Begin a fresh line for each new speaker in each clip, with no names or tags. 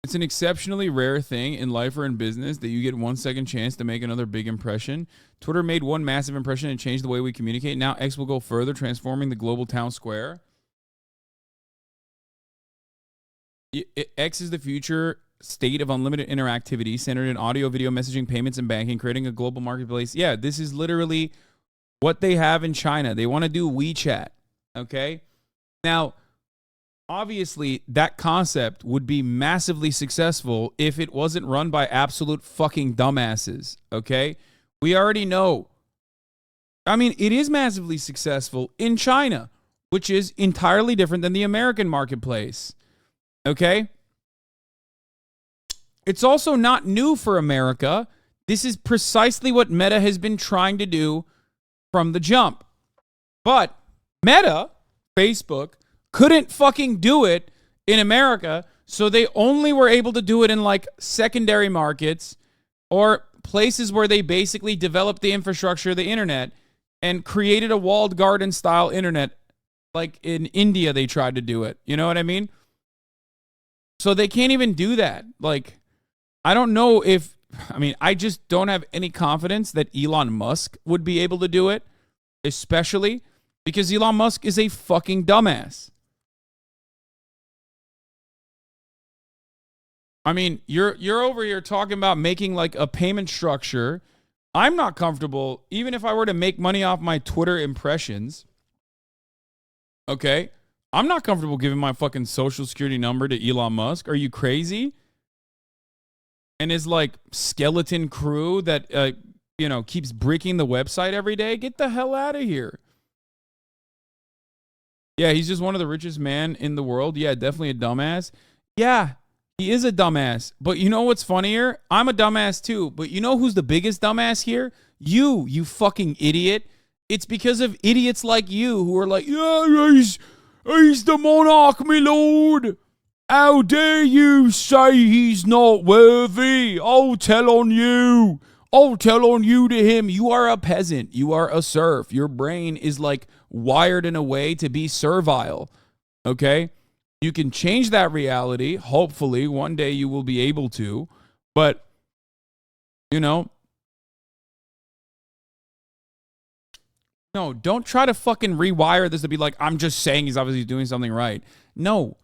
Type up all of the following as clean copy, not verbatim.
It's an exceptionally rare thing in life or in business that you get 1 second chance to make another big impression. Twitter made one massive impression and changed the way we communicate. Now X will go further, transforming the global town square. X is the future state of unlimited interactivity centered in audio, video, messaging, payments, and banking, creating a global marketplace. Yeah, this is literally what they have in China. They want to do WeChat. Okay? Now, obviously, that concept would be massively successful if it wasn't run by absolute fucking dumbasses. Okay? We already know. I mean, it is massively successful in China, which is entirely different than the American marketplace. Okay? It's also not new for America. This is precisely what Meta has been trying to do from the jump. But Meta, Facebook, couldn't fucking do it in America, so they only were able to do it in like secondary markets or places where they basically developed the infrastructure of the internet and created a walled garden style internet. Like in India, they tried to do it. You know what I mean? So they can't even do that. Like, I don't know if, I mean, I just don't have any confidence that Elon Musk would be able to do it, especially because Elon Musk is a fucking dumbass. I mean, you're over here talking about making like a payment structure. I'm not comfortable, even if I were to make money off my Twitter impressions. Okay? I'm not comfortable giving my fucking social security number to Elon Musk. Are you crazy? And his like skeleton crew that keeps breaking the website every day. Get the hell out of here. Yeah, he's just one of the richest men in the world. Yeah, definitely a dumbass. Yeah, he is a dumbass. But you know what's funnier? I'm a dumbass too. But you know who's the biggest dumbass here? You fucking idiot. It's because of idiots like you who are like, yeah, he's the monarch, my lord. How dare you say he's not worthy? I'll tell on you. I'll tell on you to him. You are a peasant. You are a serf. Your brain is like wired in a way to be servile. Okay? You can change that reality. Hopefully, one day you will be able to. But, no, don't try to fucking rewire this to be like, I'm just saying he's obviously doing something right. No.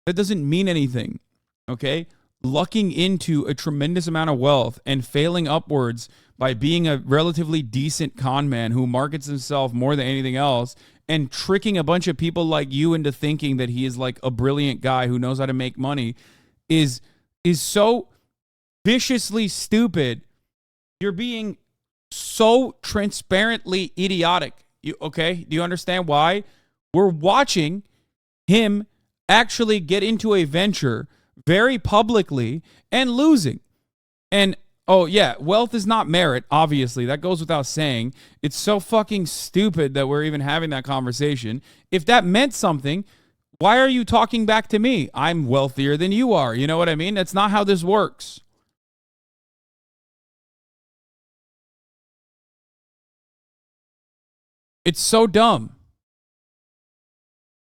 That doesn't mean anything, okay? Lucking into a tremendous amount of wealth and failing upwards by being a relatively decent con man who markets himself more than anything else and tricking a bunch of people like you into thinking that he is like a brilliant guy who knows how to make money is so viciously stupid. You're being so transparently idiotic. Okay? Do you understand why? We're watching him actually get into a venture very publicly and losing. And, oh yeah, wealth is not merit, obviously. That goes without saying. It's so fucking stupid that we're even having that conversation. If that meant something, why are you talking back to me? I'm wealthier than you are. You know what I mean? That's not how this works. It's so dumb.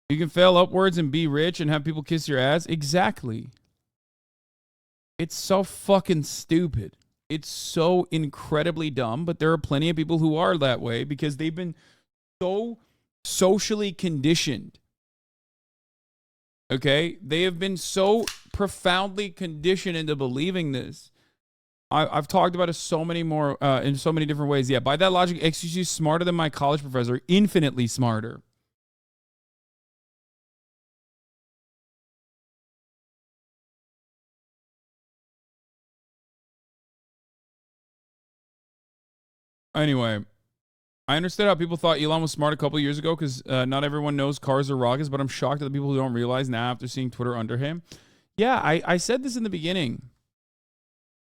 You can fail upwards and be rich and have people kiss your ass? Exactly. It's so fucking stupid. It's so incredibly dumb, but there are plenty of people who are that way because they've been so socially conditioned. Okay? They have been so profoundly conditioned into believing this. I've talked about it so many more in so many different ways. Yeah, by that logic, excuse you, smarter than my college professor, infinitely smarter. Anyway, I understood how people thought Elon was smart a couple of years ago because not everyone knows cars are rockets, but I'm shocked at the people who don't realize now after seeing Twitter under him. Yeah, I said this in the beginning,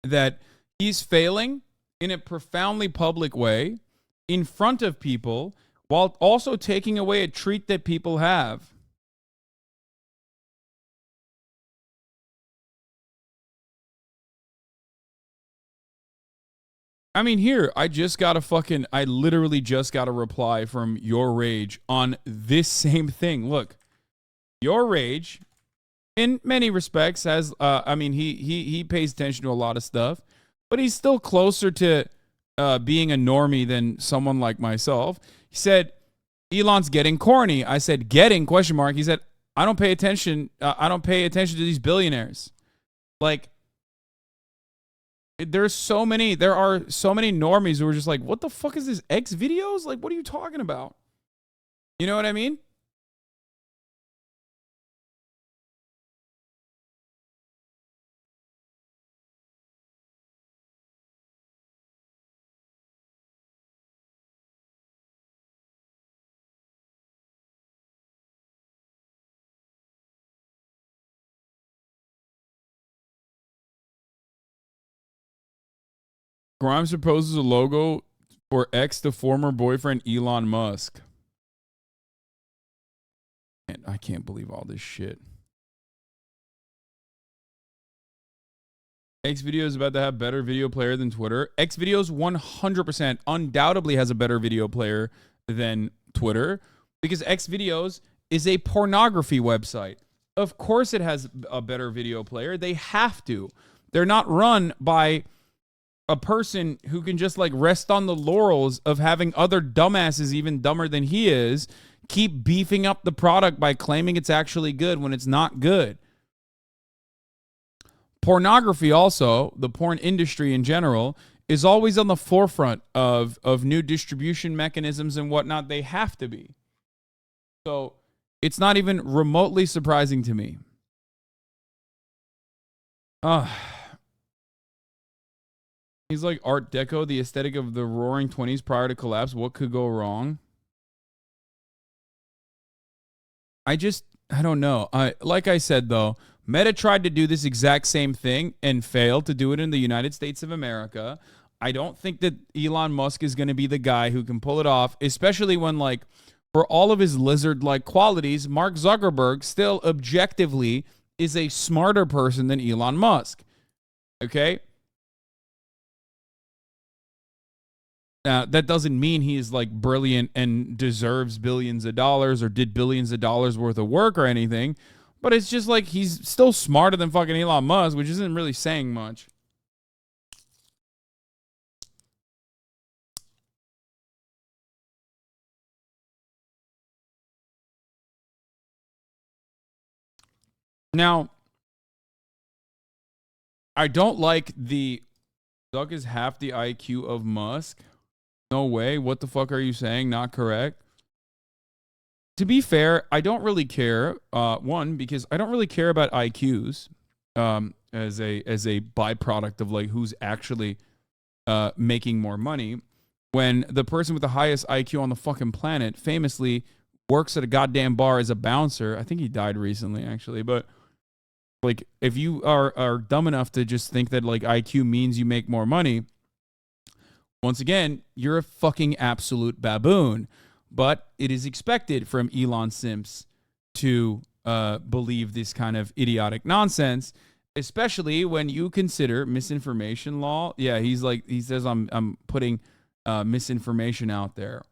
that he's failing in a profoundly public way in front of people while also taking away a treat that people have. I mean, here, I literally just got a reply from Your Rage on this same thing. Look, Your Rage in many respects has I mean he pays attention to a lot of stuff, but he's still closer to being a normie than someone like myself. He said Elon's getting corny. I said getting question mark. He said I don't pay attention to these billionaires. Like there are so many normies who are just like, what the fuck is this X videos? Like, what are you talking about? You know what I mean? Grimes proposes a logo for X to former boyfriend Elon Musk. And I can't believe all this shit. X Video is about to have better video player than Twitter. X Videos 100% undoubtedly has a better video player than Twitter because X Videos is a pornography website. Of course it has a better video player. They have to. They're not run by a person who can just like rest on the laurels of having other dumbasses even dumber than he is keep beefing up the product by claiming it's actually good when it's not good. Pornography also, the porn industry in general, is always on the forefront of new distribution mechanisms and whatnot. They have to be. So it's not even remotely surprising to me. He's like Art Deco, the aesthetic of the roaring 20s prior to collapse. What could go wrong? I don't know. Like I said, though, Meta tried to do this exact same thing and failed to do it in the United States of America. I don't think that Elon Musk is going to be the guy who can pull it off, especially when, like, for all of his lizard-like qualities, Mark Zuckerberg still objectively is a smarter person than Elon Musk. Okay? That doesn't mean he is like brilliant and deserves billions of dollars or did billions of dollars worth of work or anything. But it's just like he's still smarter than fucking Elon Musk, which isn't really saying much. Now, I don't like the Zuck is half the IQ of Musk. No way. What the fuck are you saying? Not correct. To be fair, I don't really care. One, because I don't really care about IQs as a byproduct of like who's actually making more money. When the person with the highest IQ on the fucking planet famously works at a goddamn bar as a bouncer. I think he died recently, actually. But like, if you are dumb enough to just think that like IQ means you make more money, once again, you're a fucking absolute baboon. But it is expected from Elon simps to believe this kind of idiotic nonsense, especially when you consider misinformation law. Yeah, he says I'm putting misinformation out there.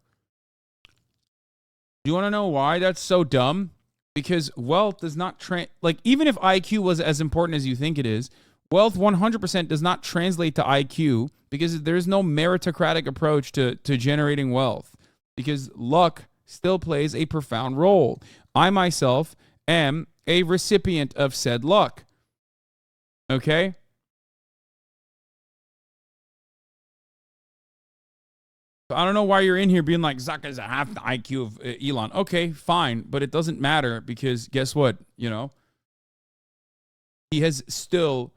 Do you want to know why that's so dumb? Because wealth does not like, even if IQ was as important as you think it is, wealth 100% does not translate to IQ because there's no meritocratic approach to generating wealth. Because luck still plays a profound role. I myself am a recipient of said luck. Okay? So I don't know why you're in here being like, Zuck is half the IQ of Elon. Okay, fine. But it doesn't matter because guess what? You know, he has still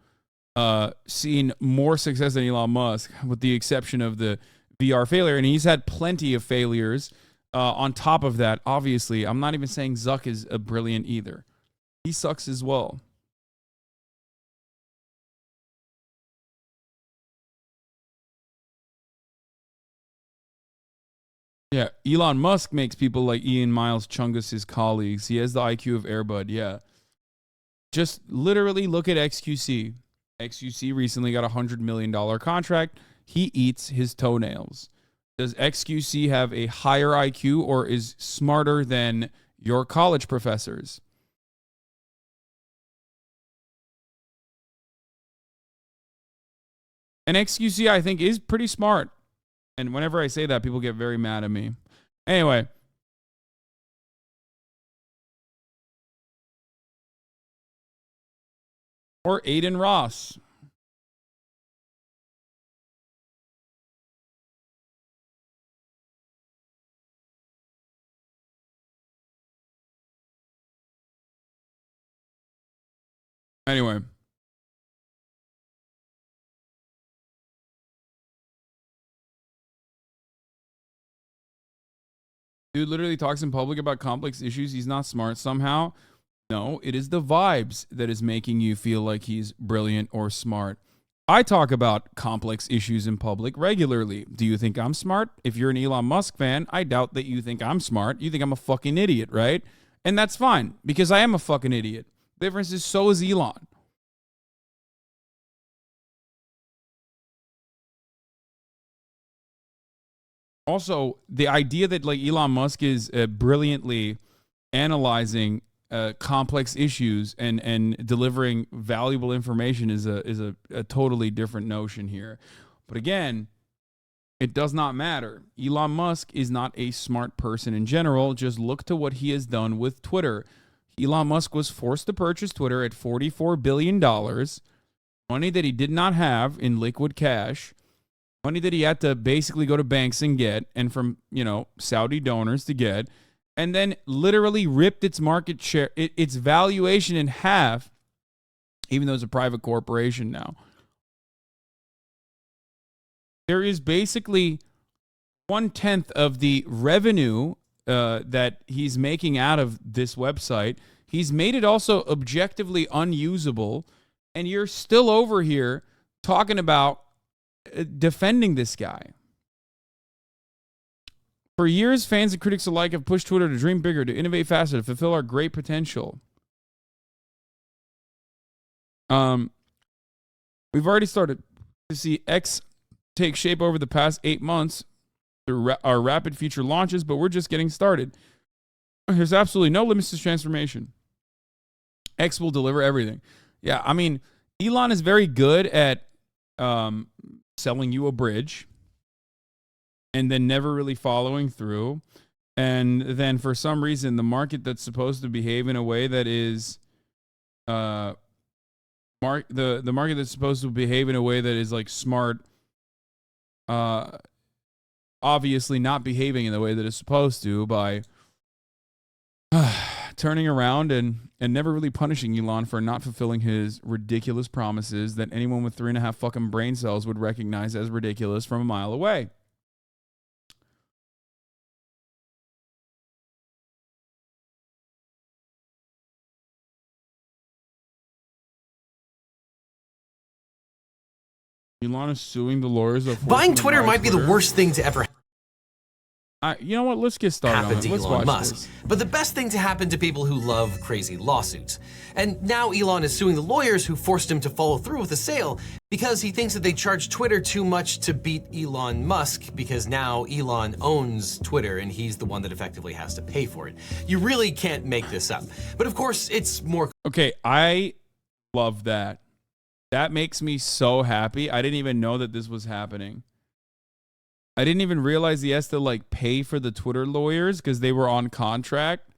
seen more success than Elon Musk, with the exception of the VR failure. And he's had plenty of failures on top of that. Obviously, I'm not even saying Zuck is a brilliant either. He sucks as well. Yeah, Elon Musk makes people like Ian Miles Chungus his colleagues. He has the IQ of Airbud. Yeah. Just literally look at XQC. XQC recently got a $100 million contract. He eats his toenails. Does XQC have a higher IQ or is smarter than your college professors? And XQC, I think, is pretty smart. And whenever I say that, people get very mad at me. Anyway. Or Aiden Ross. Anyway. Dude literally talks in public about complex issues. He's not smart somehow. No, it is the vibes that is making you feel like he's brilliant or smart. I talk about complex issues in public regularly. Do you think I'm smart? If you're an Elon Musk fan, I doubt that you think I'm smart. You think I'm a fucking idiot, right? And that's fine, because I am a fucking idiot. The difference is so is Elon. Also, the idea that like Elon Musk is brilliantly analyzing complex issues and delivering valuable information is a totally different notion here. But again, it does not matter. Elon Musk is not a smart person in general. Just look to what he has done with Twitter. Elon Musk was forced to purchase Twitter at $44 billion, money that he did not have in liquid cash, money that he had to basically go to banks and get, and from, Saudi donors to get, and then literally ripped its market share, its valuation in half, even though it's a private corporation now. There is basically 1/10 of the revenue that he's making out of this website. He's made it also objectively unusable, and you're still over here talking about defending this guy. For years, fans and critics alike have pushed Twitter to dream bigger, to innovate faster, to fulfill our great potential. We've already started to see X take shape over the past 8 months through our rapid future launches, but we're just getting started. There's absolutely no limits to transformation. X will deliver everything. Yeah, I mean, Elon is very good at selling you a bridge and then never really following through. And then for some reason, the market that's supposed to behave in a way that is the market that's supposed to behave in a way that is like smart, obviously not behaving in the way that it's supposed to by turning around and never really punishing Elon for not fulfilling his ridiculous promises that anyone with 3.5 fucking brain cells would recognize as ridiculous from a mile away. Elon is suing the lawyers of
buying Twitter might be the worst thing to ever
you know what? Let's get started
happen
on it.
to
Let's
Elon
watch
Musk.
this.
But the best thing to happen to people who love crazy lawsuits. And now Elon is suing the lawyers who forced him to follow through with the sale because he thinks that they charged Twitter too much to beat Elon Musk, because now Elon owns Twitter and he's the one that effectively has to pay for it. You really can't make this up. But of course, it's more...
Okay, I love that. That makes me so happy. I didn't even know that this was happening. I didn't even realize he has to like pay for the Twitter lawyers because they were on contract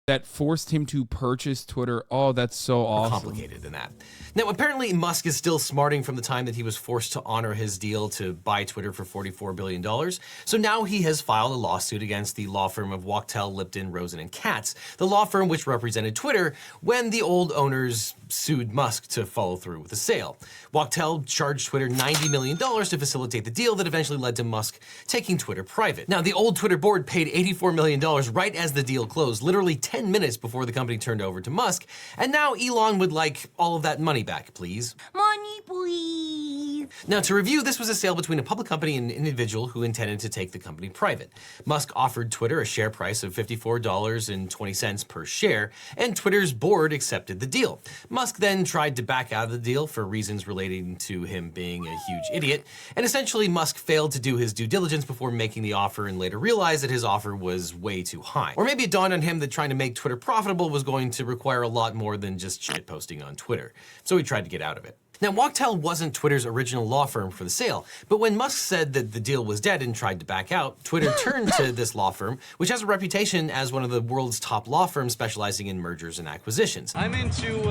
that forced him to purchase Twitter. Oh, that's so awesome.
Complicated than that. Now, apparently Musk is still smarting from the time that he was forced to honor his deal to buy Twitter for $44 billion. So now he has filed a lawsuit against the law firm of Wachtell, Lipton, Rosen, and Katz, the law firm which represented Twitter when the old owners sued Musk to follow through with the sale. Wachtell charged Twitter $90 million to facilitate the deal that eventually led to Musk taking Twitter private. Now, the old Twitter board paid $84 million right as the deal closed, literally 10 minutes before the company turned over to Musk, and now Elon would like all of that money back, please. Money, please. Now, to review, this was a sale between a public company and an individual who intended to take the company private. Musk offered Twitter a share price of $54.20 per share, and Twitter's board accepted the deal. Musk then tried to back out of the deal for reasons relating to him being a huge idiot, and essentially Musk failed to do his due diligence before making the offer and later realized that his offer was way too high. Or maybe it dawned on him that trying to make Twitter profitable was going to require a lot more than just shitposting on Twitter, so he tried to get out of it. Now, Wachtell wasn't Twitter's original law firm for the sale, but when Musk said that the deal was dead and tried to back out, Twitter turned to this law firm, which has a reputation as one of the world's top law firms specializing in mergers and acquisitions.
I'm into,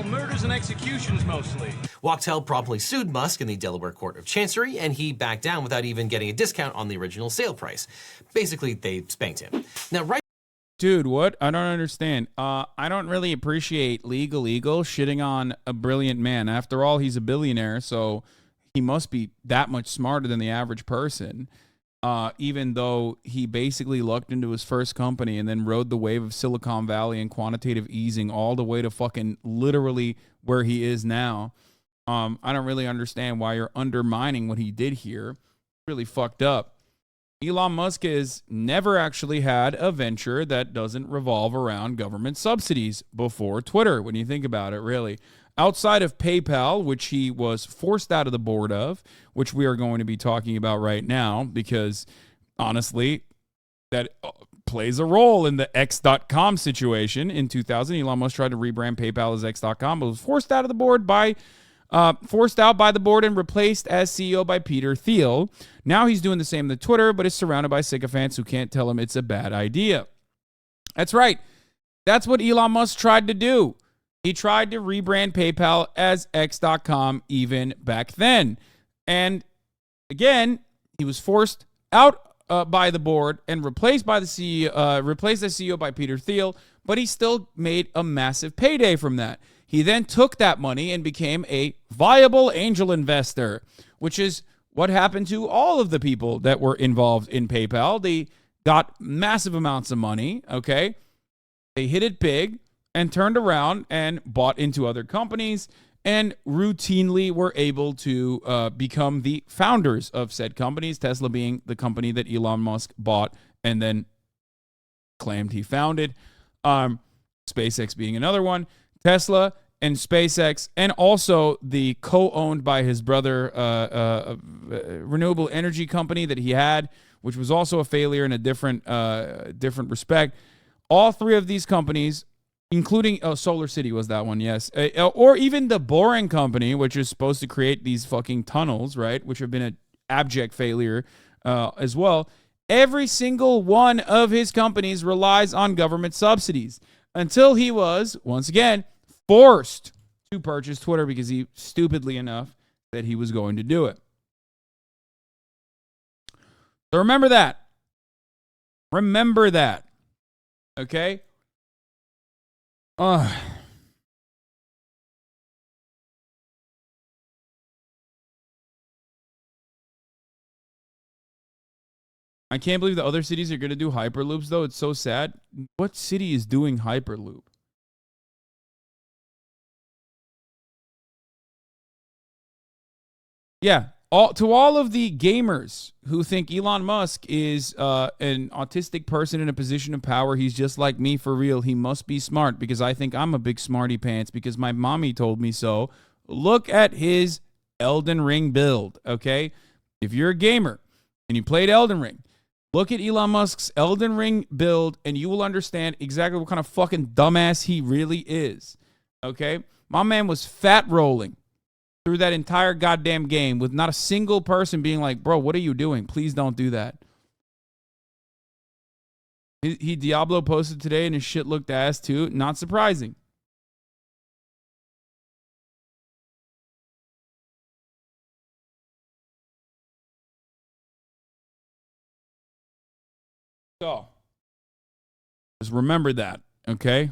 murders and executions mostly.
Wachtell promptly sued Musk in the Delaware Court of Chancery, and he backed down without even getting a discount on the original sale price. Basically, they spanked him. Now, right.
Dude, what? I don't understand. I don't really appreciate legal shitting on a brilliant man. After all, he's a billionaire, so he must be that much smarter than the average person. Even though he basically lucked into his first company and then rode the wave of Silicon Valley and quantitative easing all the way to fucking literally where he is now. I don't really understand why you're undermining what he did here. Really fucked up. Elon Musk has never actually had a venture that doesn't revolve around government subsidies before Twitter, when you think about it, really. Outside of PayPal, which he was forced out of the board of, which we are going to be talking about right now, because honestly, that plays a role in the X.com situation. In 2000, Elon Musk tried to rebrand PayPal as X.com, but was forced out of the board forced out by the board and replaced as CEO by Peter Thiel. Now he's doing the same to Twitter, but is surrounded by sycophants who can't tell him it's a bad idea. That's right. That's what Elon Musk tried to do. He tried to rebrand PayPal as X.com even back then. And again, he was forced out by the board and replaced as CEO by Peter Thiel, but he still made a massive payday from that. He then took that money and became a viable angel investor, which is what happened to all of the people that were involved in PayPal. They got massive amounts of money, okay? They hit it big and turned around and bought into other companies and routinely were able to become the founders of said companies, Tesla being the company that Elon Musk bought and then claimed he founded, SpaceX being another one. Tesla and SpaceX, and also the co-owned by his brother renewable energy company that he had, which was also a failure in a different respect. All three of these companies, including Solar City was that one, yes, or even the Boring Company, which is supposed to create these fucking tunnels, right, which have been an abject failure as well. Every single one of his companies relies on government subsidies. Until he was, once again, forced to purchase Twitter because he, stupidly enough, said he was going to do it. So remember that. Remember that. Okay? I can't believe the other cities are going to do Hyperloops, though. It's so sad. What city is doing Hyperloop? Yeah. To all of the gamers who think Elon Musk is an autistic person in a position of power, he's just like me for real. He must be smart because I think I'm a big smarty pants because my mommy told me so. Look at his Elden Ring build, okay? If you're a gamer and you played Elden Ring, look at Elon Musk's Elden Ring build, and you will understand exactly what kind of fucking dumbass he really is. Okay? My man was fat rolling through that entire goddamn game with not a single person being like, bro, what are you doing? Please don't do that. He Diablo posted today, and his shit looked ass too. Not surprising. So, just remember that, okay?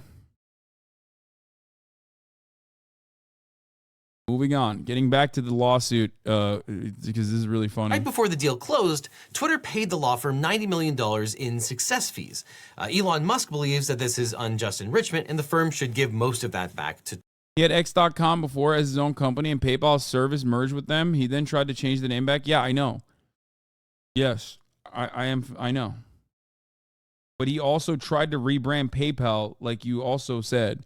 Moving on, getting back to the lawsuit, because this is really funny.
Right before the deal closed, Twitter paid the law firm $90 million in success fees. Elon Musk believes that this is unjust enrichment, and the firm should give most of that back to.
He had X.com before as his own company, and PayPal service merged with them. He then tried to change the name back. Yeah, I know. Yes, I know. But he also tried to rebrand PayPal, like you also said,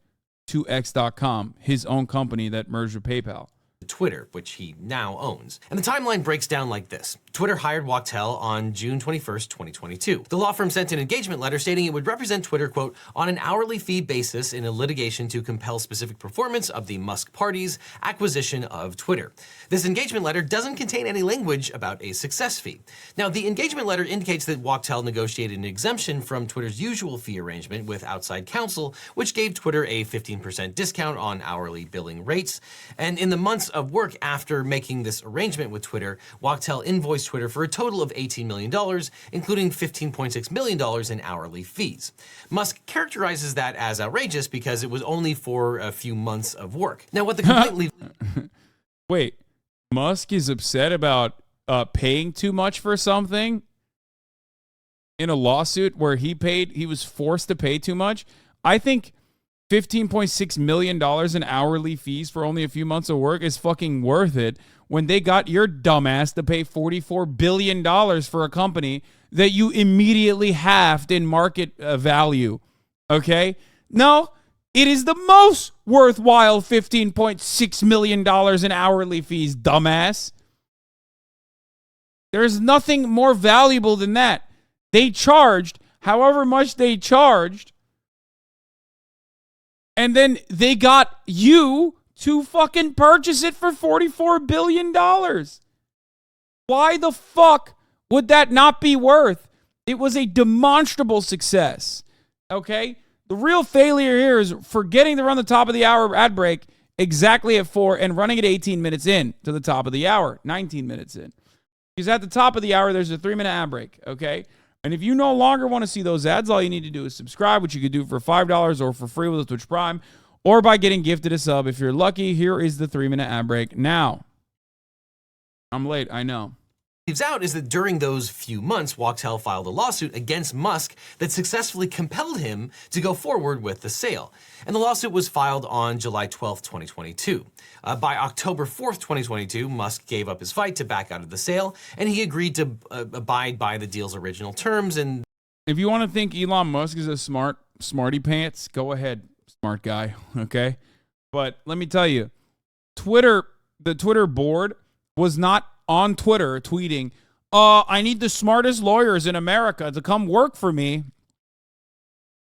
to X.com, his own company that merged with PayPal.
Twitter, which he now owns. And the timeline breaks down like this. Twitter hired Wachtell on June 21st, 2022. The law firm sent an engagement letter stating it would represent Twitter, quote, on an hourly fee basis in a litigation to compel specific performance of the Musk party's acquisition of Twitter. This engagement letter doesn't contain any language about a success fee. Now, the engagement letter indicates that Wachtell negotiated an exemption from Twitter's usual fee arrangement with outside counsel, which gave Twitter a 15% discount on hourly billing rates. And in the months of work after making this arrangement with Twitter, Wachtell invoiced Twitter for a total of $18 million, including $15.6 million in hourly fees. Musk characterizes that as outrageous because it was only for a few months of work. Now, what the complaint leaves...
Wait, Musk is upset about paying too much for something in a lawsuit where he was forced to pay too much? I think $15.6 million in hourly fees for only a few months of work is fucking worth it when they got your dumbass to pay $44 billion for a company that you immediately halved in market value. Okay? No, it is the most worthwhile $15.6 million in hourly fees, dumbass. There's nothing more valuable than that. They charged however much they charged, and then they got you to fucking purchase it for $44 billion. Why the fuck would that not be worth? It was a demonstrable success. Okay? The real failure here is forgetting to run the top of the hour ad break exactly at 4 and running it 18 minutes in to the top of the hour, 19 minutes in. Because at the top of the hour, there's a 3-minute ad break, okay? And if you no longer want to see those ads, all you need to do is subscribe, which you could do for $5 or for free with a Twitch Prime, or by getting gifted a sub. If you're lucky, here is the 3-minute ad break now. I'm late, I know.
Leaves out is that during those few months, Wachtell filed a lawsuit against Musk that successfully compelled him to go forward with the sale. And the lawsuit was filed on July 12th, 2022. By October 4th, 2022, Musk gave up his fight to back out of the sale, and he agreed to abide by the deal's original terms. And
if you want to think Elon Musk is a smarty pants, go ahead, smart guy, okay? But let me tell you, the Twitter board was not on Twitter tweeting, I need the smartest lawyers in America to come work for me,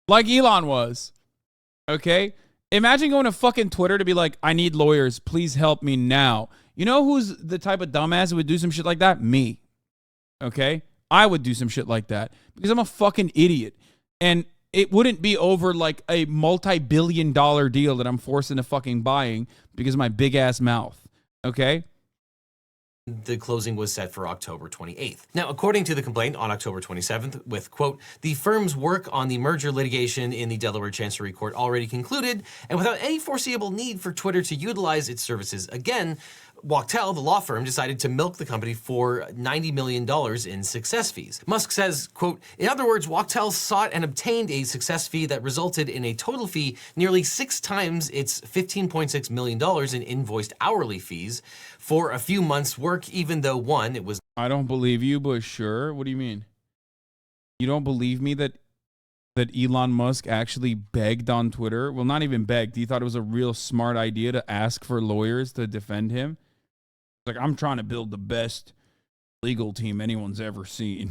like Elon was. Okay? Imagine going to fucking Twitter to be like, I need lawyers, please help me now. You know who's the type of dumbass that would do some shit like that? Me. Okay? I would do some shit like that because I'm a fucking idiot. And it wouldn't be over like a multi-billion-dollar deal that I'm forced into fucking buying because of my big-ass mouth. Okay?
the closing was set for October 28th. Now, according to the complaint on October 27th, with, quote, the firm's work on the merger litigation in the Delaware Chancery Court already concluded, and without any foreseeable need for Twitter to utilize its services again, Wachtell, the law firm, decided to milk the company for $90 million in success fees. Musk says, quote, in other words, Wachtell sought and obtained a success fee that resulted in a total fee nearly 6 times its $15.6 million in invoiced hourly fees for a few months' work, even though, one, it was...
I don't believe you, but sure. What do you mean? You don't believe me that Elon Musk actually begged on Twitter? Well, not even begged. He thought it was a real smart idea to ask for lawyers to defend him. Like, I'm trying to build the best legal team anyone's ever seen.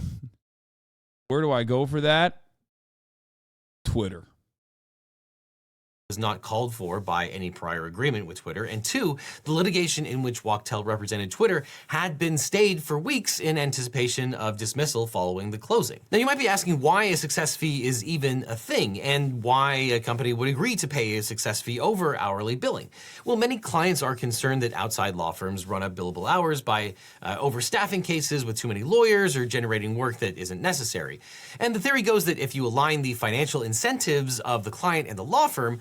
Where do I go for that? Twitter.
Was not called for by any prior agreement with Twitter, and 2, the litigation in which Wachtell represented Twitter had been stayed for weeks in anticipation of dismissal following the closing. Now, you might be asking why a success fee is even a thing, and why a company would agree to pay a success fee over hourly billing. Well, many clients are concerned that outside law firms run up billable hours by overstaffing cases with too many lawyers or generating work that isn't necessary. And the theory goes that if you align the financial incentives of the client and the law firm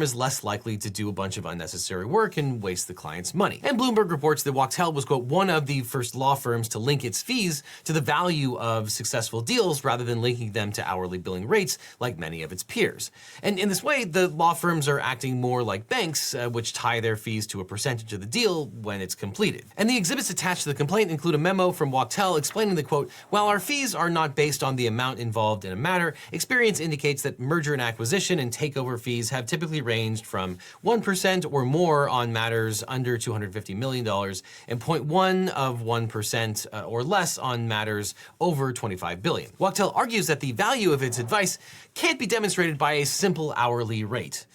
is less likely to do a bunch of unnecessary work and waste the client's money. And Bloomberg reports that Wachtell was, quote, one of the first law firms to link its fees to the value of successful deals rather than linking them to hourly billing rates like many of its peers. And in this way, the law firms are acting more like banks, which tie their fees to a percentage of the deal when it's completed. And the exhibits attached to the complaint include a memo from Wachtell explaining that, quote, while our fees are not based on the amount involved in a matter, experience indicates that merger and acquisition and takeover fees have have typically ranged from 1% or more on matters under $250 million and 0.1% or less on matters over $25 billion. Wachtell argues that the value of its advice can't be demonstrated by a simple hourly rate.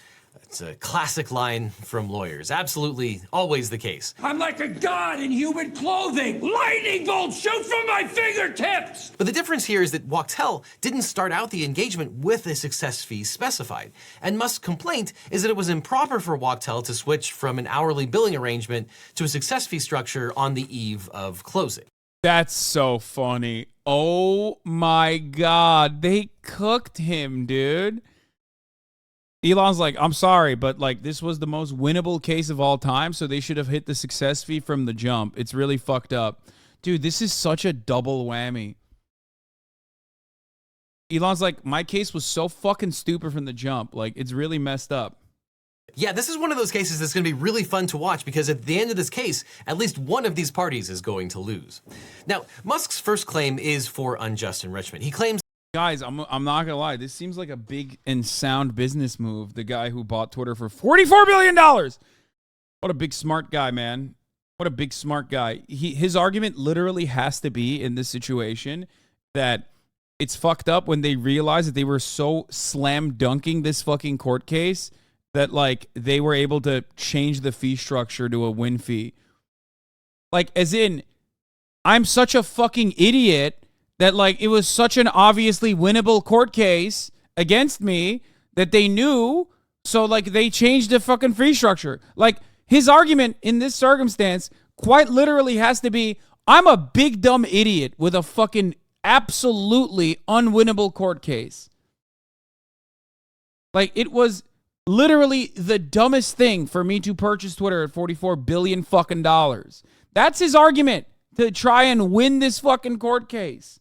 It's a classic line from lawyers. Absolutely always the case.
I'm like a god in human clothing. Lightning bolts shoot from my fingertips.
But the difference here is that Wachtell didn't start out the engagement with a success fee specified. And Musk's complaint is that it was improper for Wachtell to switch from an hourly billing arrangement to a success fee structure on the eve of closing.
That's so funny. Oh my God. They cooked him, dude. Elon's like, I'm sorry, but like this was the most winnable case of all time, so they should have hit the success fee from the jump. It's really fucked up. Dude, this is such a double whammy. Elon's like, my case was so fucking stupid from the jump. Like, it's really messed up.
Yeah, this is one of those cases that's going to be really fun to watch because at the end of this case, at least one of these parties is going to lose. Now, Musk's first claim is for unjust enrichment. He claims,
guys, I'm not gonna lie. This seems like a big and sound business move. The guy who bought Twitter for $44 billion. What a big smart guy, man. What a big smart guy. His argument literally has to be in this situation that it's fucked up when they realized that they were so slam dunking this fucking court case that like they were able to change the fee structure to a win fee. Like, as in, I'm such a fucking idiot that like it was such an obviously winnable court case against me that they knew, so like they changed the fucking fee structure. Like, his argument in this circumstance quite literally has to be, I'm a big dumb idiot with a fucking absolutely unwinnable court case. Like, it was literally the dumbest thing for me to purchase Twitter at $44 billion fucking dollars. That's his argument to try and win this fucking court case.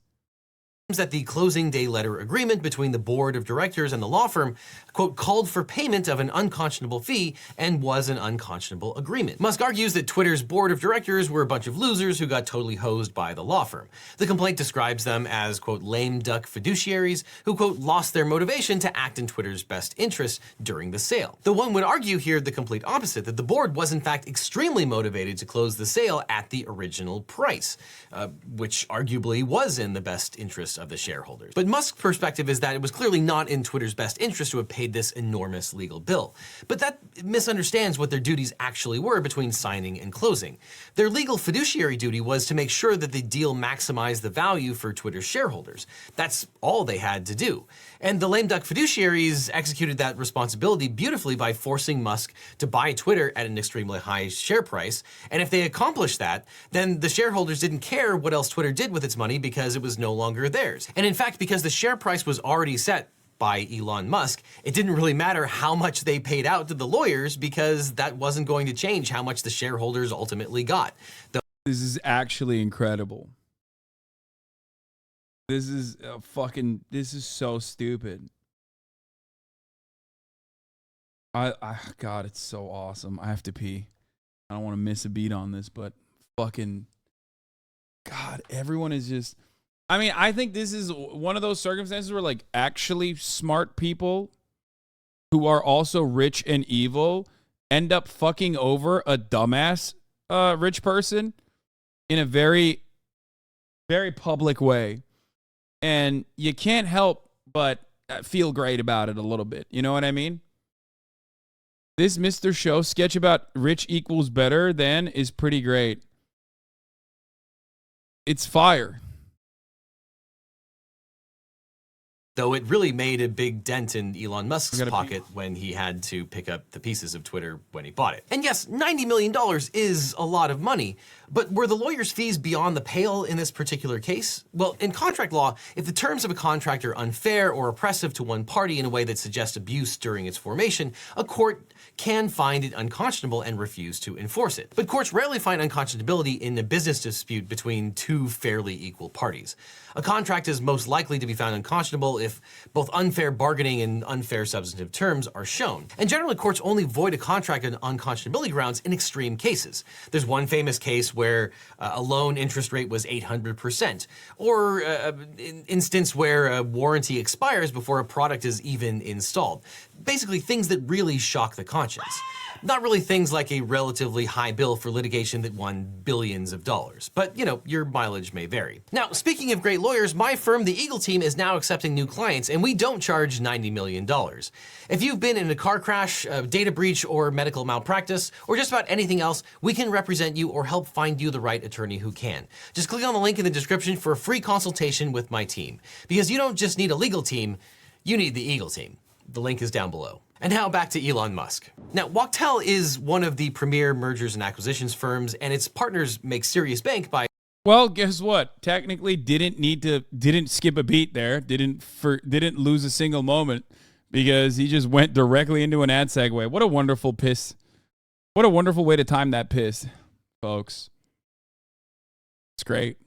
That the closing day letter agreement between the board of directors and the law firm, quote, called for payment of an unconscionable fee and was an unconscionable agreement. Musk argues that Twitter's board of directors were a bunch of losers who got totally hosed by the law firm. The complaint describes them as, quote, lame duck fiduciaries who, quote, lost their motivation to act in Twitter's best interest during the sale. Though one would argue here the complete opposite, that the board was in fact extremely motivated to close the sale at the original price, which arguably was in the best interest of the shareholders. But Musk's perspective is that it was clearly not in Twitter's best interest to have paid this enormous legal bill. But that misunderstands what their duties actually were between signing and closing. Their legal fiduciary duty was to make sure that the deal maximized the value for Twitter's shareholders. That's all they had to do. And the lame duck fiduciaries executed that responsibility beautifully by forcing Musk to buy Twitter at an extremely high share price. And if they accomplished that, then the shareholders didn't care what else Twitter did with its money because it was no longer theirs. And in fact, because the share price was already set by Elon Musk, it didn't really matter how much they paid out to the lawyers because that wasn't going to change how much the shareholders ultimately got.
This is actually incredible. This is this is so stupid. God, it's so awesome. I have to pee. I don't want to miss a beat on this, but fucking God, everyone is just, I mean, I think this is one of those circumstances where like actually smart people who are also rich and evil end up fucking over a dumbass rich person in a very, very public way. And you can't help but feel great about it a little bit. You know what I mean? This Mr. Show sketch about rich equals better than is pretty great. It's fire.
Though it really made a big dent in Elon Musk's pocket when he had to pick up the pieces of Twitter when he bought it. And yes, $90 million is a lot of money, but were the lawyers' fees beyond the pale in this particular case? Well, in contract law, if the terms of a contract are unfair or oppressive to one party in a way that suggests abuse during its formation, a court can find it unconscionable and refuse to enforce it. But courts rarely find unconscionability in a business dispute between two fairly equal parties. A contract is most likely to be found unconscionable if both unfair bargaining and unfair substantive terms are shown. And generally, courts only void a contract on unconscionability grounds in extreme cases. There's one famous case where a loan interest rate was 800%, or an instance where a warranty expires before a product is even installed. Basically, things that really shock the conscience. Not really things like a relatively high bill for litigation that won billions of dollars. But, you know, your mileage may vary. Now, speaking of great lawyers, my firm, the Eagle Team, is now accepting new clients, and we don't charge $90 million. If you've been in a car crash, a data breach, or medical malpractice, or just about anything else, we can represent you or help find you the right attorney who can. Just click on the link in the description for a free consultation with my team. Because you don't just need a legal team, you need the Eagle Team. The link is down below. And now back to Elon Musk. Now, Wachtell is one of the premier mergers and acquisitions firms, and its partners make serious bank by...
Well, guess what? Technically, didn't skip a beat there. Didn't lose a single moment because he just went directly into an ad segue. What a wonderful piss. What a wonderful way to time that piss, folks. It's great.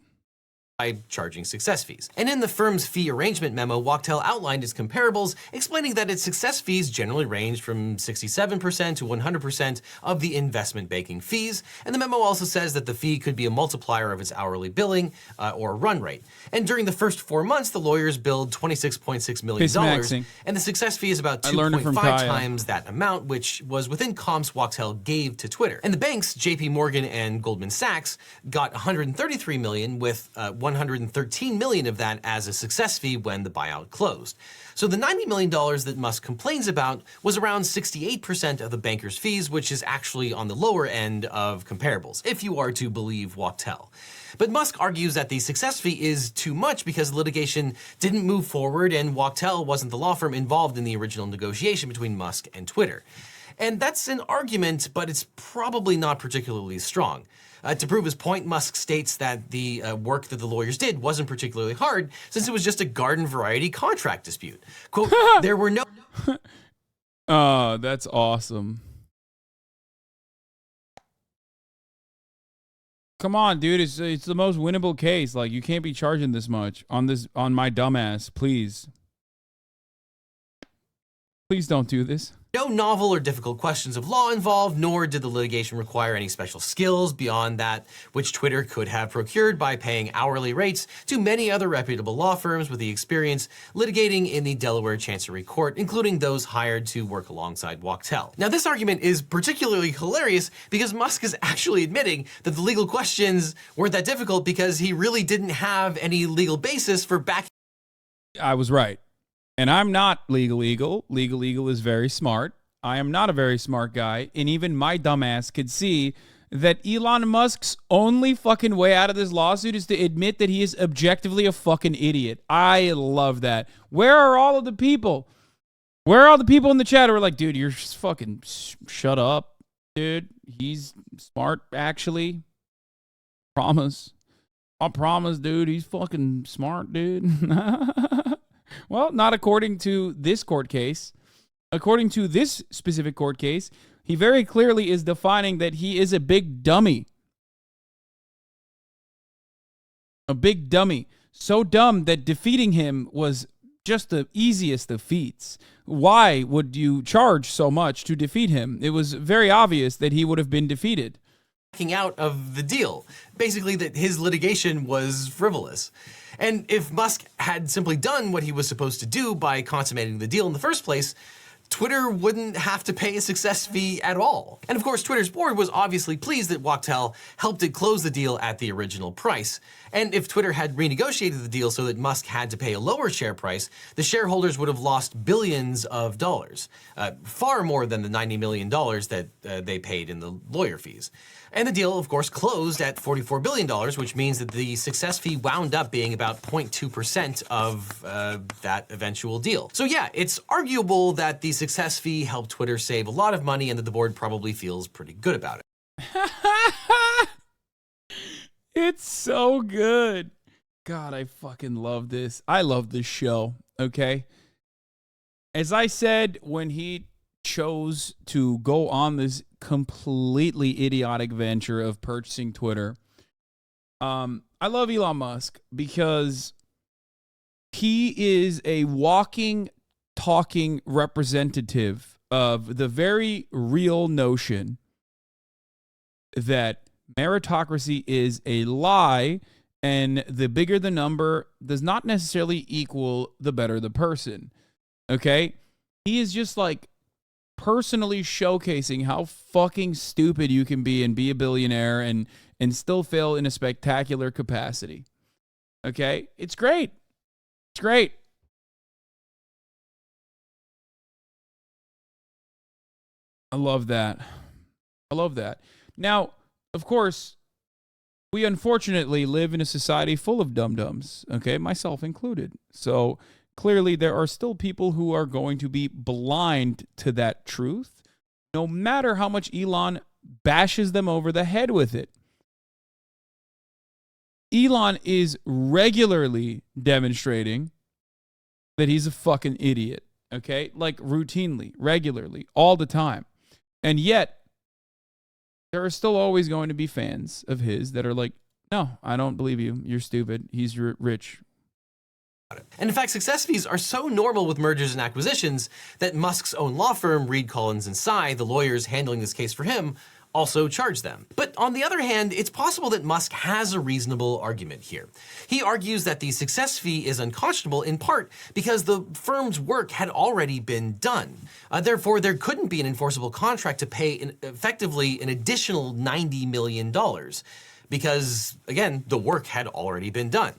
By charging success fees. And in the firm's fee arrangement memo, Wachtell outlined its comparables, explaining that its success fees generally range from 67% to 100% of the investment banking fees. And the memo also says that the fee could be a multiplier of its hourly billing or run rate. And during the first 4 months, the lawyers billed $26.6 million, and the success fee is about 2.5 times that amount, which was within comps Wachtell gave to Twitter. And the banks, JP Morgan and Goldman Sachs, got $133 million, with $113 million of that as a success fee when the buyout closed. So the $90 million that Musk complains about was around 68% of the banker's fees, which is actually on the lower end of comparables, if you are to believe Wachtell. But Musk argues that the success fee is too much because litigation didn't move forward and Wachtell wasn't the law firm involved in the original negotiation between Musk and Twitter. And that's an argument, but it's probably not particularly strong. To prove his point, Musk states that the work that the lawyers did wasn't particularly hard since it was just a garden variety contract dispute. Quote, there were no...
Oh, that's awesome. Come on, dude. It's the most winnable case. Like, you can't be charging this much on my dumbass. Please. Please don't do this.
No novel or difficult questions of law involved, nor did the litigation require any special skills beyond that which Twitter could have procured by paying hourly rates to many other reputable law firms with the experience litigating in the Delaware Chancery Court, including those hired to work alongside Wachtell. Now, this argument is particularly hilarious because Musk is actually admitting that the legal questions weren't that difficult because he really didn't have any legal basis for backing.
I was right. And I'm not Legal Eagle. Legal Eagle is very smart. I am not a very smart guy. And even my dumbass could see that Elon Musk's only fucking way out of this lawsuit is to admit that he is objectively a fucking idiot. I love that. Where are all of the people? Where are all the people in the chat who are like, dude, you're just fucking shut up, dude. He's smart, actually. Promise. I promise, dude. He's fucking smart, dude. Well, not according to this court case. According to this specific court case, he very clearly is defining that he is a big dummy. A big dummy. So dumb that defeating him was just the easiest of feats. Why would you charge so much to defeat him? It was very obvious that he would have been defeated.
Out of the deal. Basically that his litigation was frivolous. And if Musk had simply done what he was supposed to do by consummating the deal in the first place, Twitter wouldn't have to pay a success fee at all. And of course, Twitter's board was obviously pleased that Wachtell helped it close the deal at the original price. And if Twitter had renegotiated the deal so that Musk had to pay a lower share price, the shareholders would have lost billions of dollars, far more than the $90 million that they paid in the lawyer fees. And the deal, of course, closed at $44 billion, which means that the success fee wound up being about 0.2% of that eventual deal. So yeah, it's arguable that the success fee helped Twitter save a lot of money and that the board probably feels pretty good about it.
It's so good. God, I fucking love this. I love this show, okay? As I said, when he chose to go on this completely idiotic venture of purchasing Twitter, I love Elon Musk because He is a walking, talking representative of the very real notion that meritocracy is a lie, and the bigger the number does not necessarily equal the better the person. Okay? He is just like personally showcasing how fucking stupid you can be and be a billionaire and still fail in a spectacular capacity. Okay? It's great. It's great. I love that. I love that. Now, of course, we unfortunately live in a society full of dum-dums, okay, myself included. So clearly there are still people who are going to be blind to that truth, no matter how much Elon bashes them over the head with it. Elon is regularly demonstrating that he's a fucking idiot, okay? Like routinely, regularly, all the time. And yet, there are still always going to be fans of his that are like, no, I don't believe you. You're stupid. He's rich.
And in fact, success fees are so normal with mergers and acquisitions that Musk's own law firm, Reed Collins and Sy, the lawyers handling this case for him, also charge them. But on the other hand, it's possible that Musk has a reasonable argument here. He argues that the success fee is unconscionable in part because the firm's work had already been done. Therefore, there couldn't be an enforceable contract to pay effectively an additional $90 million because, again, the work had already been done.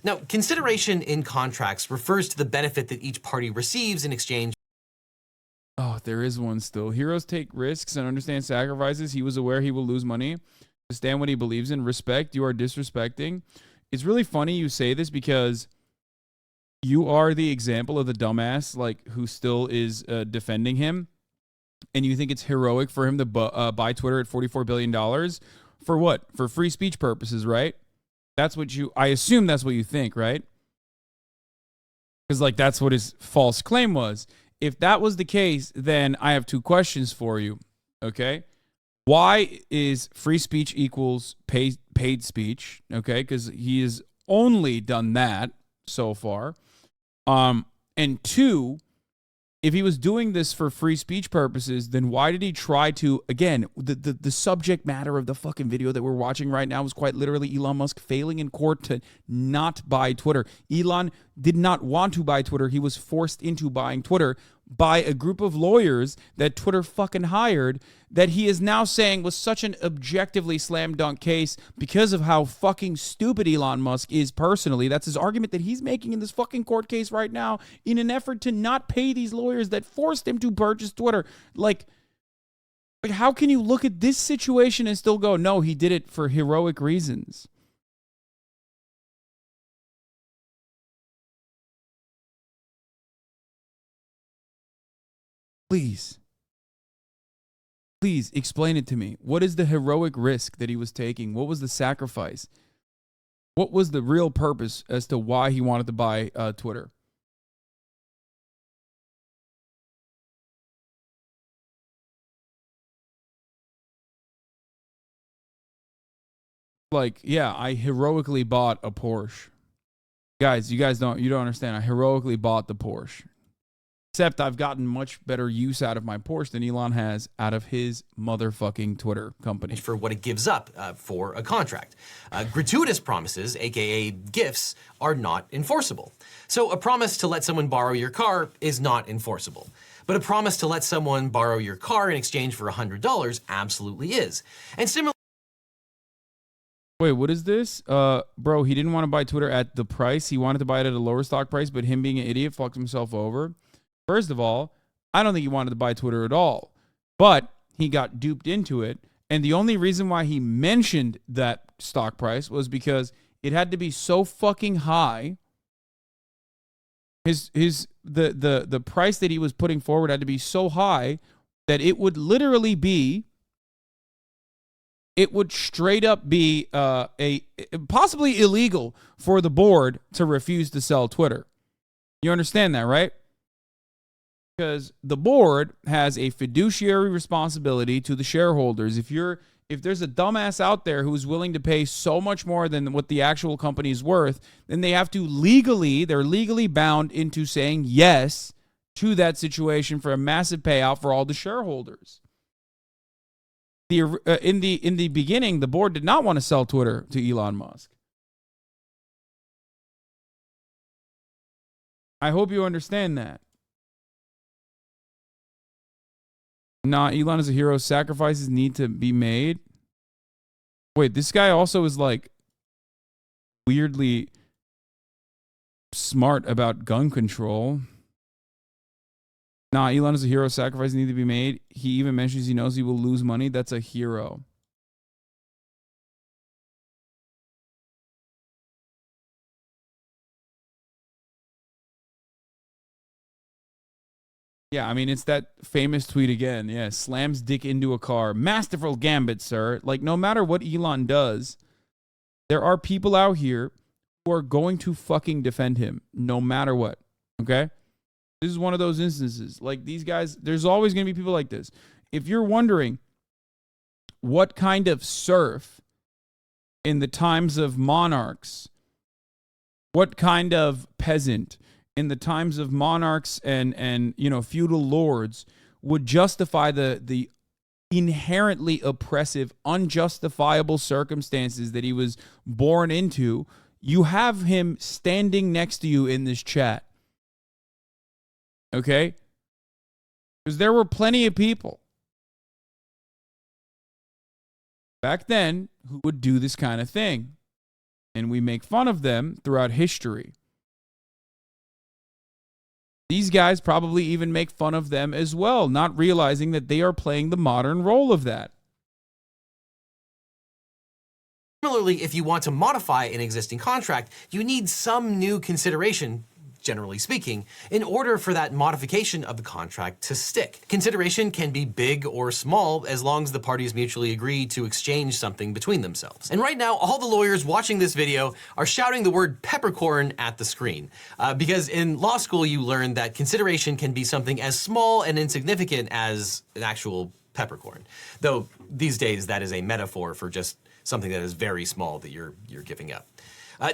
Now, consideration in contracts refers to the benefit that each party receives in exchange.
Oh, there is one still. Heroes take risks and understand sacrifices. He was aware he will lose money to stand what he believes in. Respect, you are disrespecting. It's really funny you say this because you are the example of the dumbass like who still is defending him. And you think it's heroic for him to buy Twitter at $44 billion. For what? For free speech purposes, right? That's what I assume that's what you think, right? Because like that's what his false claim was. If that was the case, then I have two questions for you, okay? Why is free speech equals paid speech, okay? Because he has only done that so far. And two, if he was doing this for free speech purposes, then why did he try to, again, the subject matter of the fucking video that we're watching right now was quite literally Elon Musk failing in court to not buy Twitter. Elon did not want to buy Twitter. He was forced into buying Twitter by a group of lawyers that Twitter fucking hired that he is now saying was such an objectively slam dunk case because of how fucking stupid Elon Musk is personally. That's his argument that he's making in this fucking court case right now in an effort to not pay these lawyers that forced him to purchase Twitter. Like how can you look at this situation and still go, no, he did it for heroic reasons? Please explain it to me. What is the heroic risk that he was taking? What was the sacrifice? What was the real purpose as to why he wanted to buy Twitter? Like, yeah, I heroically bought a Porsche. Guys, you don't understand. I heroically bought the Porsche. Except I've gotten much better use out of my Porsche than Elon has out of his motherfucking Twitter company.
For what it gives up for a contract. Gratuitous promises, aka gifts, are not enforceable. So a promise to let someone borrow your car is not enforceable. But a promise to let someone borrow your car in exchange for $100 absolutely is. And similarly,
wait, what is this? Bro, he didn't want to buy Twitter at the price. He wanted to buy it at a lower stock price, but him being an idiot fucked himself over. First of all, I don't think he wanted to buy Twitter at all, but he got duped into it. And the only reason why he mentioned that stock price was because it had to be so fucking high. The price that he was putting forward had to be so high that it would literally be, it would straight up be possibly illegal for the board to refuse to sell Twitter. You understand that, right? Because the board has a fiduciary responsibility to the shareholders. If you're If there's a dumbass out there who's willing to pay so much more than what the actual company is worth, then they have to they're legally bound into saying yes to that situation for a massive payout for all the shareholders. In the beginning, the board did not want to sell Twitter to Elon Musk. I hope you understand that. Nah, Elon is a hero. Sacrifices need to be made. Wait, this guy also is like weirdly smart about gun control. Nah, Elon is a hero. Sacrifices need to be made. He even mentions he knows he will lose money. That's a hero. Yeah, I mean, it's that famous tweet again. Yeah, slams dick into a car. Masterful gambit, sir. Like, no matter what Elon does, there are people out here who are going to fucking defend him no matter what. Okay? This is one of those instances. Like, these guys, there's always going to be people like this. If you're wondering what kind of serf in the times of monarchs, what kind of peasant in the times of monarchs and feudal lords would justify the inherently oppressive, unjustifiable circumstances that he was born into, you have him standing next to you in this chat. Okay? Because there were plenty of people back then who would do this kind of thing. And we make fun of them throughout history. These guys probably even make fun of them as well, not realizing that they are playing the modern role of that.
Similarly, if you want to modify an existing contract, you need some new consideration, generally speaking, in order for that modification of the contract to stick. Consideration can be big or small as long as the parties mutually agree to exchange something between themselves. And right now, all the lawyers watching this video are shouting the word peppercorn at the screen. Because in law school, you learn that consideration can be something as small and insignificant as an actual peppercorn. Though these days, that is a metaphor for just something that is very small that you're giving up.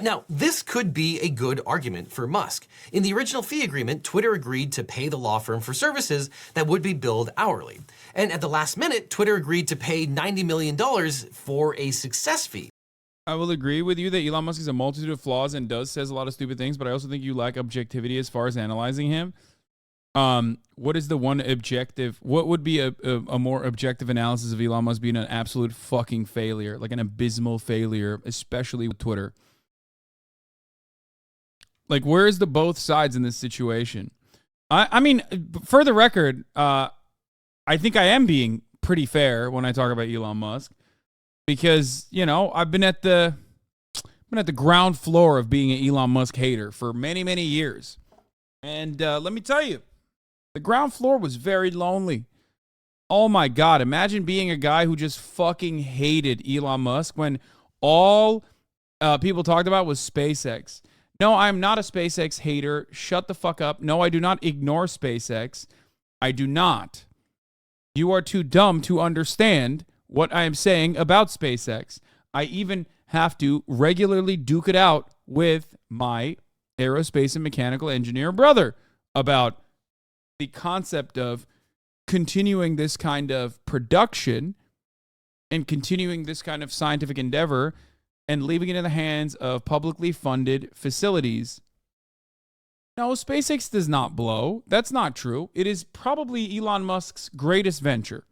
Now, this could be a good argument for Musk. In the original fee agreement, Twitter agreed to pay the law firm for services that would be billed hourly. And at the last minute, Twitter agreed to pay $90 million for a success fee.
I will agree with you that Elon Musk has a multitude of flaws and says a lot of stupid things, but I also think you lack objectivity as far as analyzing him. What is the one objective? What would be a more objective analysis of Elon Musk being an absolute fucking failure, like an abysmal failure, especially with Twitter? Like, where is the both sides in this situation? I mean, for the record, I think I am being pretty fair when I talk about Elon Musk because, I've been at the ground floor of being an Elon Musk hater for many, many years. And let me tell you, the ground floor was very lonely. Oh my God, imagine being a guy who just fucking hated Elon Musk when all people talked about was SpaceX. No, I'm not a SpaceX hater. Shut the fuck up. No, I do not ignore SpaceX. I do not. You are too dumb to understand what I am saying about SpaceX. I even have to regularly duke it out with my aerospace and mechanical engineer brother about the concept of continuing this kind of production and continuing this kind of scientific endeavor and leaving it in the hands of publicly funded facilities. No, SpaceX does not blow. That's not true. It is probably Elon Musk's greatest venture.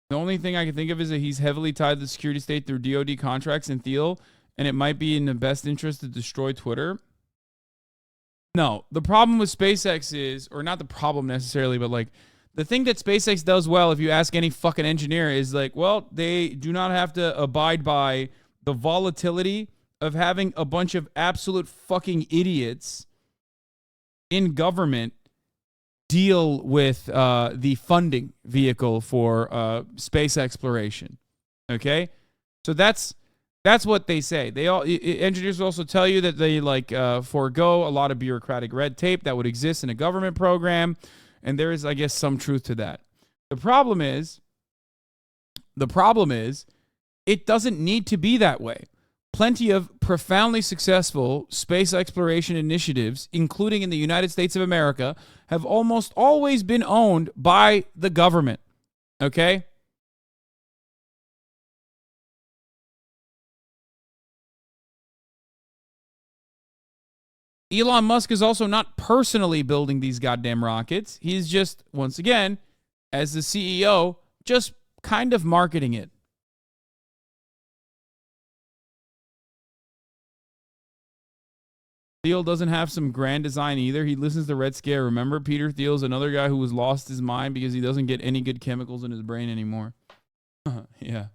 The only thing I can think of is that he's heavily tied to the security state through DoD contracts and Thiel, and it might be in the best interest to destroy Twitter. No, the problem with SpaceX is, or not the problem necessarily, but like, the thing that SpaceX does well, if you ask any fucking engineer, is like, well, they do not have to abide by the volatility of having a bunch of absolute fucking idiots in government deal with the funding vehicle for space exploration. Okay? So that's what they say. Engineers will also tell you that they forego a lot of bureaucratic red tape that would exist in a government program. And there is, I guess, some truth to that. The problem is, it doesn't need to be that way. Plenty of profoundly successful space exploration initiatives, including in the United States of America, have almost always been owned by the government. Okay? Elon Musk is also not personally building these goddamn rockets. He's just, once again, as the CEO, just kind of marketing it. Thiel doesn't have some grand design either. He listens to Red Scare. Remember, Peter Thiel's another guy who has lost his mind because he doesn't get any good chemicals in his brain anymore. Yeah.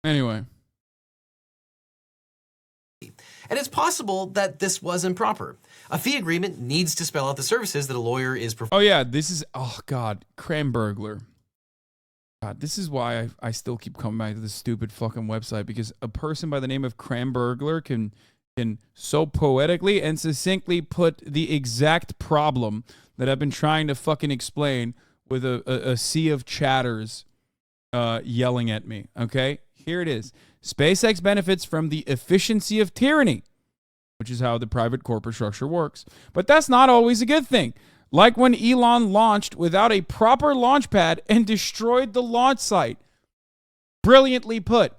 Anyway.
And it's possible that this was improper. A fee agreement needs to spell out the services that a lawyer is performing.
Oh, yeah, this is, oh, God, Cramburglar. God, this is why I still keep coming back to this stupid fucking website, because a person by the name of Cramburglar can so poetically and succinctly put the exact problem that I've been trying to fucking explain with a sea of chatters yelling at me, okay? Here it is. SpaceX benefits from the efficiency of tyranny, which is how the private corporate structure works. But that's not always a good thing. Like when Elon launched without a proper launch pad and destroyed the launch site. Brilliantly put.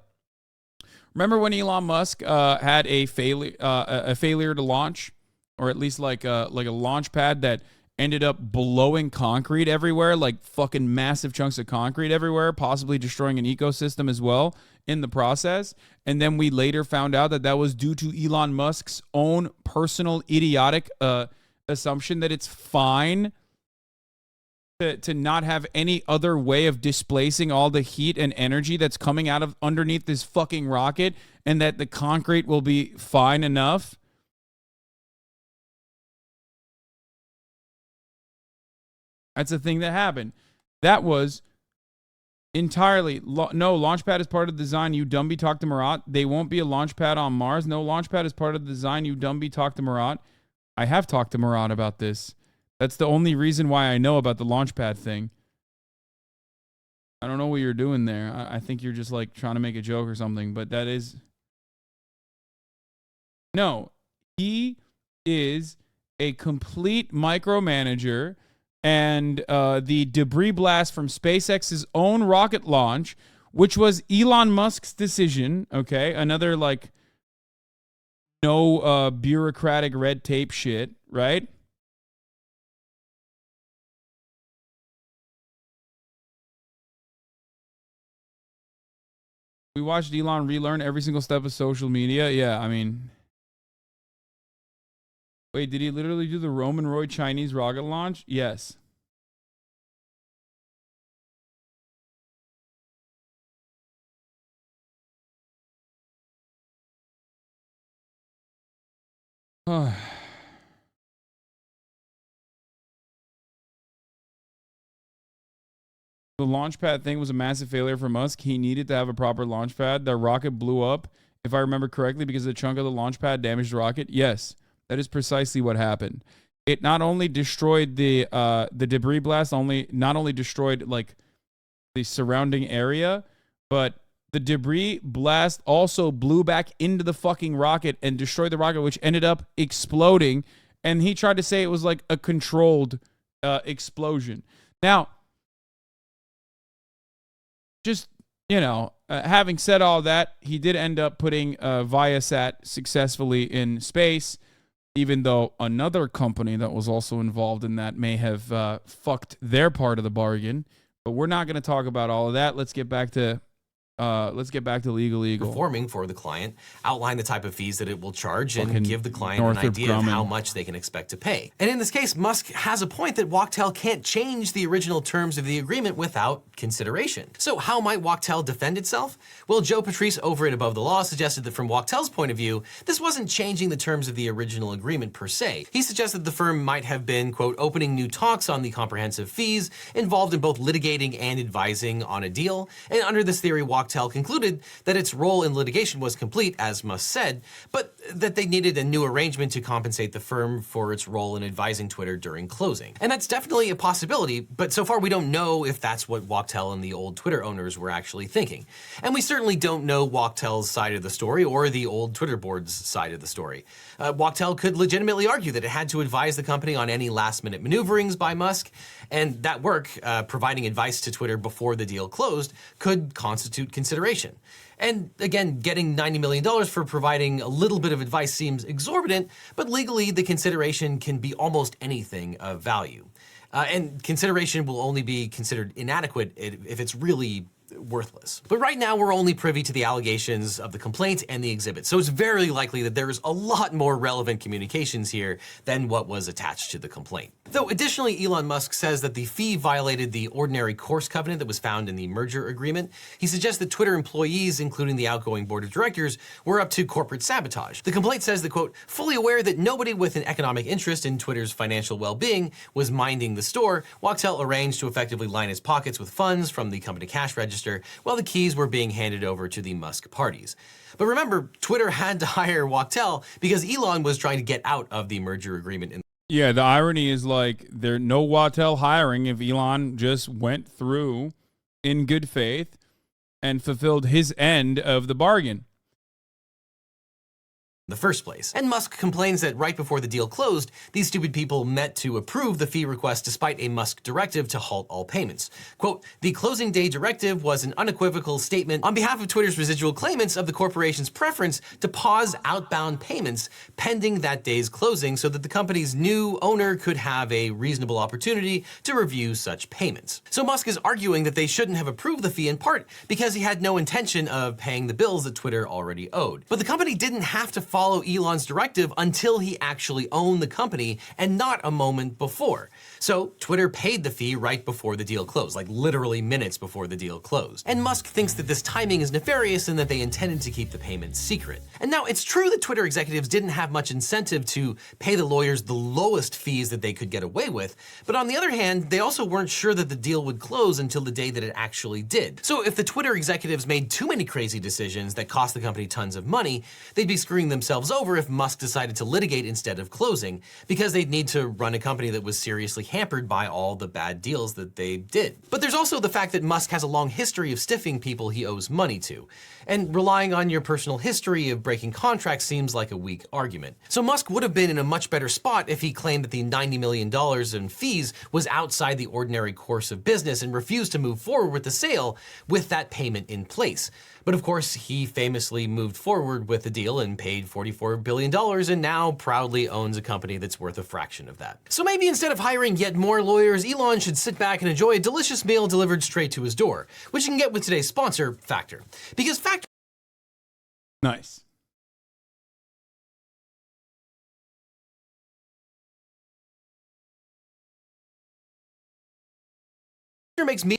Remember when Elon Musk had a failure to launch, or at least like a launch pad that ended up blowing concrete everywhere, like fucking massive chunks of concrete everywhere, possibly destroying an ecosystem as well in the process. And then we later found out that was due to Elon Musk's own personal idiotic assumption that it's fine to not have any other way of displacing all the heat and energy that's coming out of underneath this fucking rocket, and that the concrete will be fine enough. That's the thing that happened. That was entirely no launch pad is part of the design. You dumby, talk to Marat. They won't be a launch pad on Mars. No launch pad is part of the design. You dumby, talk to Marat. I have talked to Marat about this. That's the only reason why I know about the launch pad thing. I don't know what you're doing there. I think you're just like trying to make a joke or something, but that is... No, he is a complete micromanager, and the debris blast from SpaceX's own rocket launch, which was Elon Musk's decision, okay? Another, like, no bureaucratic red tape shit, right? We watched Elon relearn every single step of social media. Yeah, I mean... Wait, did he literally do the Roman Roy Chinese rocket launch? Yes. The launch pad thing was a massive failure for Musk. He needed to have a proper launch pad. The rocket blew up, if I remember correctly, because the chunk of the launch pad damaged the rocket. Yes, that is precisely what happened. It not only destroyed the debris blast, not only destroyed like the surrounding area, but the debris blast also blew back into the fucking rocket and destroyed the rocket, which ended up exploding. And he tried to say it was like a controlled explosion. Now, just, having said all that, he did end up putting Viasat successfully in space, even though another company that was also involved in that may have fucked their part of the bargain. But we're not going to talk about all of that. Let's get back to Legal Eagle.
Performing for the client, outline the type of fees that it will charge, and
Fucking
give the client
Northrop
an idea of
Grumman.
how much they can expect to pay. And in this case, Musk has a point that Wachtell can't change the original terms of the agreement without consideration. So how might Wachtell defend itself? Well, Joe Patrice over at Above the Law suggested that from Wachtell's point of view, this wasn't changing the terms of the original agreement per se. He suggested the firm might have been, quote, opening new talks on the comprehensive fees, involved in both litigating and advising on a deal. And under this theory, Wachtell Wachtell concluded that its role in litigation was complete, as Musk said, but that they needed a new arrangement to compensate the firm for its role in advising Twitter during closing. And that's definitely a possibility, but so far we don't know if that's what Wachtell and the old Twitter owners were actually thinking. And we certainly don't know Wachtell's side of the story or the old Twitter board's side of the story. Wachtell could legitimately argue that it had to advise the company on any last-minute maneuverings by Musk, and that work, providing advice to Twitter before the deal closed, could constitute consideration. And again, getting $90 million for providing a little bit of advice seems exorbitant, but legally the consideration can be almost anything of value. And consideration will only be considered inadequate if it's really worthless. But right now we're only privy to the allegations of the complaint and the exhibit, so it's very likely that there's a lot more relevant communications here than what was attached to the complaint. Though additionally, Elon Musk says that the fee violated the ordinary course covenant that was found in the merger agreement. He suggests that Twitter employees, including the outgoing board of directors, were up to corporate sabotage. The complaint says that, quote, fully aware that nobody with an economic interest in Twitter's financial well-being was minding the store, Wachtell arranged to effectively line his pockets with funds from the company cash register while the keys were being handed over to the Musk parties. But remember, Twitter had to hire Wachtell because Elon was trying to get out of the merger agreement.
Yeah, the irony is like there's no Wachtell hiring if Elon just went through in good faith and fulfilled his end of the bargain.
The first place. And Musk complains that right before the deal closed, these stupid people met to approve the fee request despite a Musk directive to halt all payments. Quote, the closing day directive was an unequivocal statement on behalf of Twitter's residual claimants of the corporation's preference to pause outbound payments pending that day's closing so that the company's new owner could have a reasonable opportunity to review such payments. So Musk is arguing that they shouldn't have approved the fee in part because he had no intention of paying the bills that Twitter already owed. But the company didn't have to follow Elon's directive until he actually owned the company and not a moment before. So Twitter paid the fee right before the deal closed, like literally minutes before the deal closed. And Musk thinks that this timing is nefarious and that they intended to keep the payment secret. And now it's true that Twitter executives didn't have much incentive to pay the lawyers the lowest fees that they could get away with, but on the other hand, they also weren't sure that the deal would close until the day that it actually did. So if the Twitter executives made too many crazy decisions that cost the company tons of money, they'd be screwing themselves over if Musk decided to litigate instead of closing, because they'd need to run a company that was seriously hampered by all the bad deals that they did. But there's also the fact that Musk has a long history of stiffing people he owes money to, and relying on your personal history of breaking contracts seems like a weak argument. So Musk would have been in a much better spot if he claimed that the $90 million in fees was outside the ordinary course of business and refused to move forward with the sale with that payment in place. But of course, he famously moved forward with the deal and paid $44 billion and now proudly owns a company that's worth a fraction of that. So maybe instead of hiring yet more lawyers, Elon should sit back and enjoy a delicious meal delivered straight to his door, which you can get with today's sponsor, Factor. Because Factor
Nice.
makes me